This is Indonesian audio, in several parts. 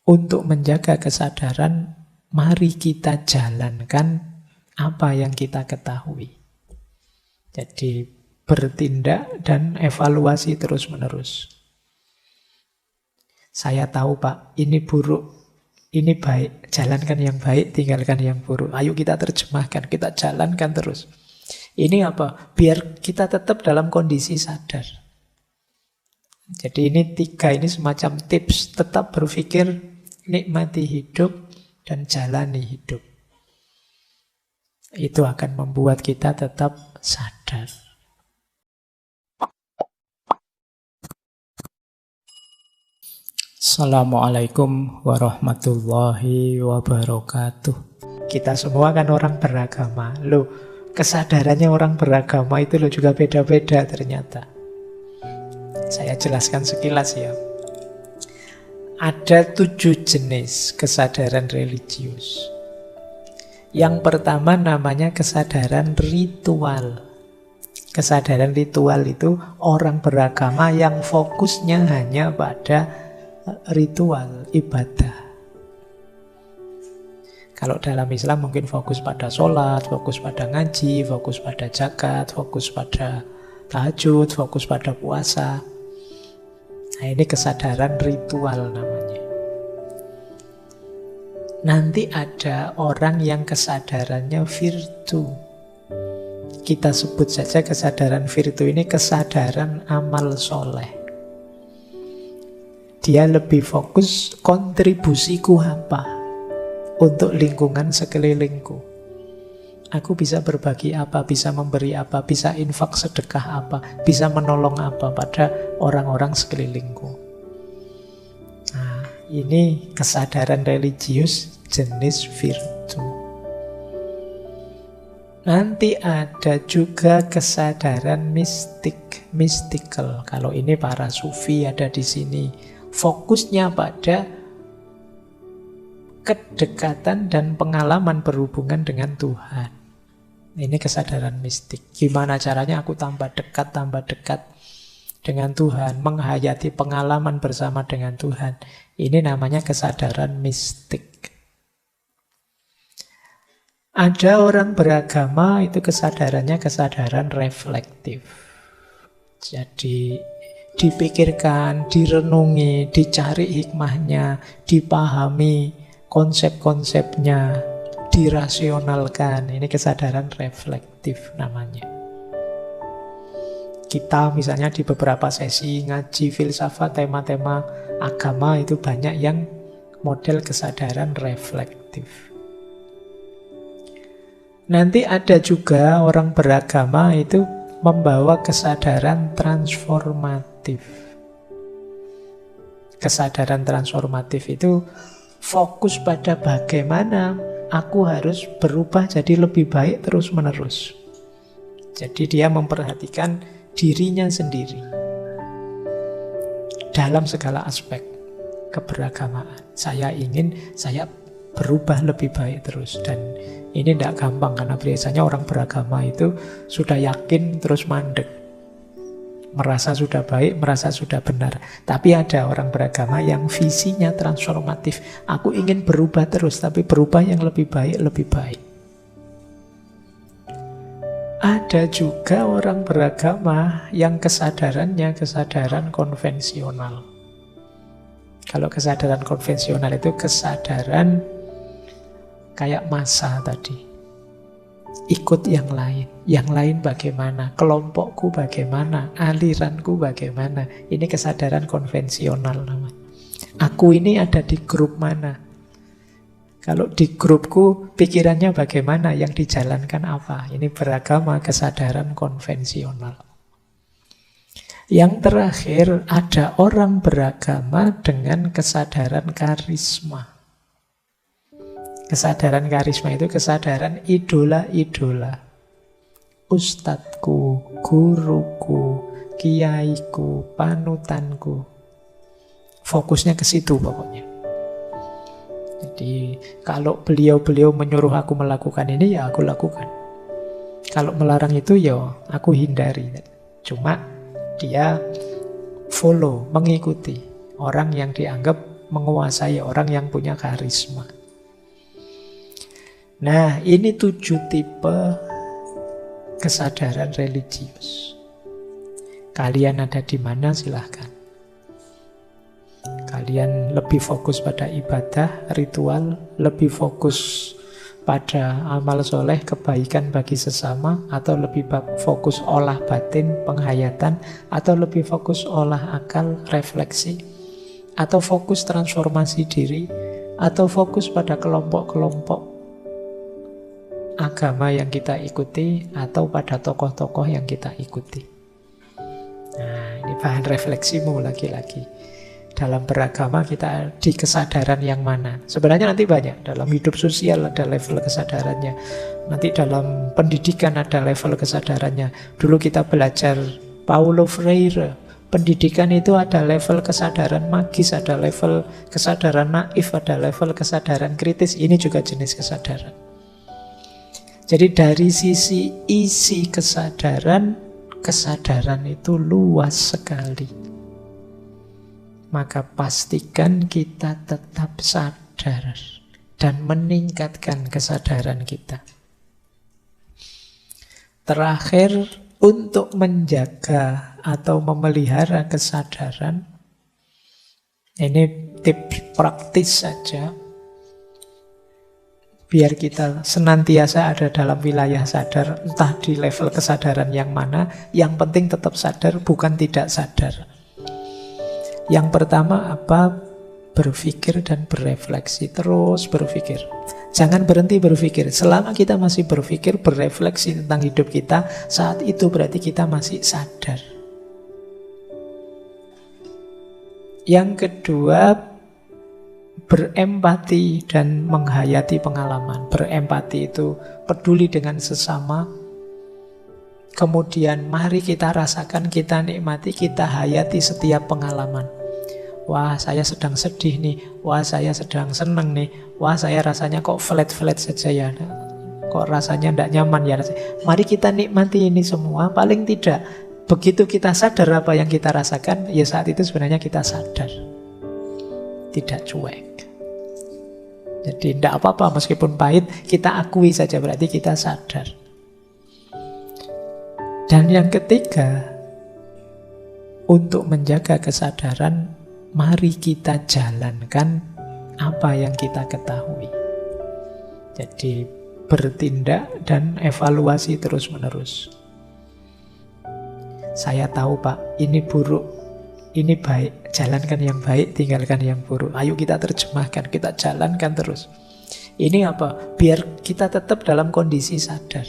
untuk menjaga kesadaran, mari kita jalankan apa yang kita ketahui. Jadi bertindak dan evaluasi terus-menerus. Saya tahu Pak, ini buruk, ini baik. Jalankan yang baik, tinggalkan yang buruk. Ayo kita terjemahkan, kita jalankan terus. Ini apa? Biar kita tetap dalam kondisi sadar. Jadi ini 3, ini semacam tips. Tetap berpikir, nikmati hidup, dan jalani hidup. Itu akan membuat kita tetap sadar. Assalamualaikum warahmatullahi wabarakatuh. Kita semua kan orang beragama. Loh, kesadarannya orang beragama itu loh juga beda-beda ternyata. Saya jelaskan sekilas ya. Ada 7 jenis kesadaran religius. Yang pertama namanya kesadaran ritual. Kesadaran ritual itu orang beragama yang fokusnya hanya pada ritual ibadah. Kalau dalam Islam mungkin fokus pada sholat, fokus pada ngaji, fokus pada zakat, fokus pada tahajud, fokus pada puasa. Nah, ini kesadaran ritual namanya. Nanti ada orang yang kesadarannya virtu. Kita sebut saja kesadaran virtu ini kesadaran amal soleh. Dia lebih fokus kontribusiku apa untuk lingkungan sekelilingku. Aku bisa berbagi apa, bisa memberi apa, bisa infak sedekah apa, bisa menolong apa pada orang-orang sekelilingku. Nah, ini kesadaran religius jenis virtu. Nanti ada juga kesadaran mistik, mystical. Kalau ini para sufi ada di sini. Fokusnya pada kedekatan dan pengalaman berhubungan dengan Tuhan. Ini kesadaran mistik. Gimana caranya aku tambah dekat dengan Tuhan, menghayati pengalaman bersama dengan Tuhan. Ini namanya kesadaran mistik. Ada orang beragama itu kesadarannya kesadaran reflektif. Jadi dipikirkan, direnungi, dicari hikmahnya, dipahami konsep-konsepnya, dirasionalkan. Ini kesadaran reflektif namanya. Kita misalnya di beberapa sesi ngaji filsafat, tema-tema agama itu banyak yang model kesadaran reflektif. Nanti ada juga orang beragama itu membawa kesadaran transformatif. Kesadaran transformatif itu fokus pada bagaimana aku harus berubah jadi lebih baik terus-menerus. Jadi dia memperhatikan dirinya sendiri dalam segala aspek keberagamaan. Saya berubah lebih baik terus. Dan ini tidak gampang karena biasanya orang beragama itu sudah yakin terus mandek. Merasa sudah baik, merasa sudah benar. Tapi ada orang beragama yang visinya transformatif. Aku ingin berubah terus, tapi berubah yang lebih baik, lebih baik. Ada juga orang beragama yang kesadarannya kesadaran konvensional. Kalau kesadaran konvensional itu kesadaran kayak massa tadi. Ikut yang lain. Yang lain bagaimana? Kelompokku bagaimana? Aliranku bagaimana? Ini kesadaran konvensional namanya. Aku ini ada di grup mana? Kalau di grupku pikirannya bagaimana? Yang dijalankan apa? Ini beragama kesadaran konvensional. Yang terakhir ada orang beragama dengan kesadaran karisma. Kesadaran karisma itu kesadaran idola-idola. Ustadku, guruku, kiaiku, panutanku. Fokusnya ke situ pokoknya. Jadi kalau beliau-beliau menyuruh aku melakukan ini, ya aku lakukan. Kalau melarang itu, ya aku hindari. Cuma dia follow, mengikuti orang yang dianggap menguasai, orang yang punya karisma. Nah, ini 7 tipe kesadaran religius. Kalian ada di mana silahkan. Kalian lebih fokus pada ibadah, ritual, lebih fokus pada amal soleh, kebaikan bagi sesama, atau lebih fokus olah batin, penghayatan, atau lebih fokus olah akal, refleksi, atau fokus transformasi diri, atau fokus pada kelompok-kelompok agama yang kita ikuti, atau pada tokoh-tokoh yang kita ikuti. Nah, ini bahan refleksimu lagi-lagi. Dalam beragama kita di kesadaran yang mana? Sebenarnya nanti banyak. Dalam hidup sosial ada level kesadarannya. Nanti dalam pendidikan ada level kesadarannya. Dulu kita belajar Paulo Freire. Pendidikan itu ada level kesadaran magis, ada level kesadaran naif, ada level kesadaran kritis. Ini juga jenis kesadaran. Jadi dari sisi isi kesadaran, kesadaran itu luas sekali. Maka pastikan kita tetap sadar dan meningkatkan kesadaran kita. Terakhir, untuk menjaga atau memelihara kesadaran, ini tips praktis saja, biar kita senantiasa ada dalam wilayah sadar, entah di level kesadaran yang mana, yang penting tetap sadar, bukan tidak sadar. Yang pertama apa? Berpikir dan berefleksi. Terus berpikir. Jangan berhenti berpikir. Selama kita masih berpikir, berefleksi tentang hidup kita, saat itu berarti kita masih sadar. Yang kedua, berempati dan menghayati pengalaman. Berempati itu peduli dengan sesama. Kemudian mari kita rasakan, kita nikmati, kita hayati setiap pengalaman. Wah, saya sedang sedih nih. Wah, saya sedang senang nih. Wah, saya rasanya kok flat-flat saja ya. Kok rasanya tidak nyaman ya. Mari kita nikmati ini semua. Paling tidak, begitu kita sadar apa yang kita rasakan, ya saat itu sebenarnya kita sadar. Tidak cuek. Jadi tidak apa-apa meskipun pahit, kita akui saja berarti kita sadar. Dan yang ketiga, untuk menjaga kesadaran, mari kita jalankan apa yang kita ketahui. Jadi bertindak dan evaluasi terus-menerus. Saya tahu Pak, ini buruk, ini baik. Jalankan yang baik, tinggalkan yang buruk. Ayo kita terjemahkan, kita jalankan terus. Ini apa? Biar kita tetap dalam kondisi sadar.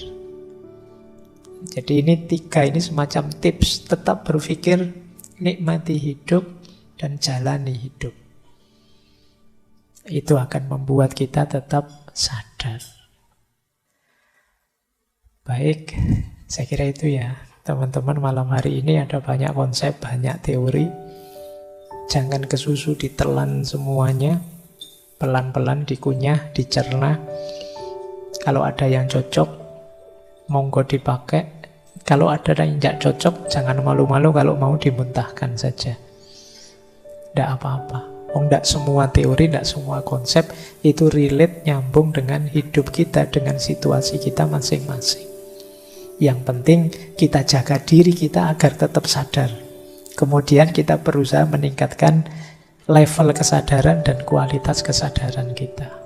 Jadi ini 3, ini semacam tips. Tetap berpikir, nikmati hidup, dan jalani hidup. Itu akan membuat kita tetap sadar. Baik, saya kira itu ya. Teman-teman, malam hari ini ada banyak konsep, banyak teori. Jangan kesusu ditelan semuanya. Pelan-pelan dikunyah, dicerna. Kalau ada yang cocok, monggo dipakai. Kalau ada yang tidak cocok, jangan malu-malu kalau mau dimuntahkan saja. Tidak apa-apa. Tidak semua teori, tidak semua konsep itu relate, nyambung dengan hidup kita, dengan situasi kita masing-masing. Yang penting kita jaga diri kita agar tetap sadar. Kemudian kita berusaha meningkatkan level kesadaran dan kualitas kesadaran kita.